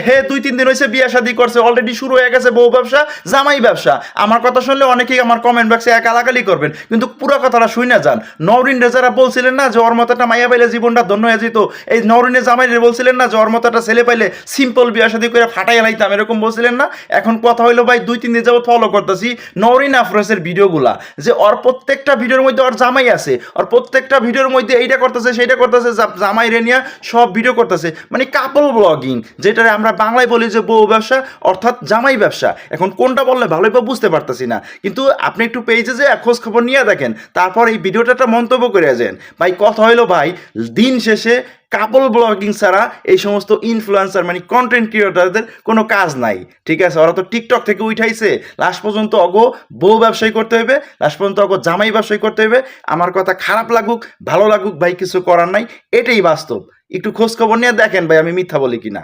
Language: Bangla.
হে 2-3 দিন হয়েছে বিয়ে শাদী করছে, অলরেডি শুরু হয়ে গেছে বউ ব্যবসা জামাই ব্যবসা। আমার কথা শুনলে অনেকেই আমার কমেন্ট বক্সে গালাগালি করবেন, কিন্তু পুরো কথাটা শুনে যান। নওরিন রেজারা বলছিলেন না যে ওর মতো একটা মাইয়া পাইলে জীবনটা ধন্য হয়ে যেত, এই নওরিনের জামাই বলছিলেন না যে ওর মতো একটা ছেলে পাইলে সিম্পল বিয়ে শাদী করে ফাটাই লাইতাম, এরকম বলছিলেন না? এখন কথা হইলো ভাই 2-3 দিন যাবত ফলো করতেছি নওরিন আফরোজের ভিডিওগুলা, যে ওর প্রত্যেকটা ভিডিওর মধ্যে ওর জামাই আছে, ওর প্রত্যেকটা ভিডিওর মধ্যে এইটা করতেছে সেইটা করতেছে, জামাই রে নিয়ে সব ভিডিও করতেছে, মানে কাপল ব্লগিং, যেটা আমরা বাংলায় বলি যে বউ ব্যবসা অর্থাৎ জামাই ব্যবসা। এখন কোনটা বললে ভালোই বা বুঝতে পারতেছি না, কিন্তু আপনি একটু পেজে যে খোঁজ খবর নিয়ে দেখেন, তারপর এই ভিডিওটা একটা মন্তব্য করে যান। ভাই কথা হইলো ভাই, দিন শেষে কাপল ব্লগিং ছাড়া এই সমস্ত ইনফ্লুয়েন্সার মানে কন্টেন্ট ক্রিয়েটরদের কোনো কাজ নাই, ঠিক আছে? ওরা তো টিকটক থেকে উঠাইছে, লাস্ট পর্যন্ত অগো বউ ব্যবসায়ী করতে হইবে, লাস্ট পর্যন্ত অগো জামাই ব্যবসায়ী করতে হইবে। আমার কথা খারাপ লাগুক ভালো লাগুক ভাই, কিছু করার নাই, এটাই বাস্তব। একটু খোঁজ খবর নিয়ে দেখেন ভাই আমি মিথ্যা বলি কিনা।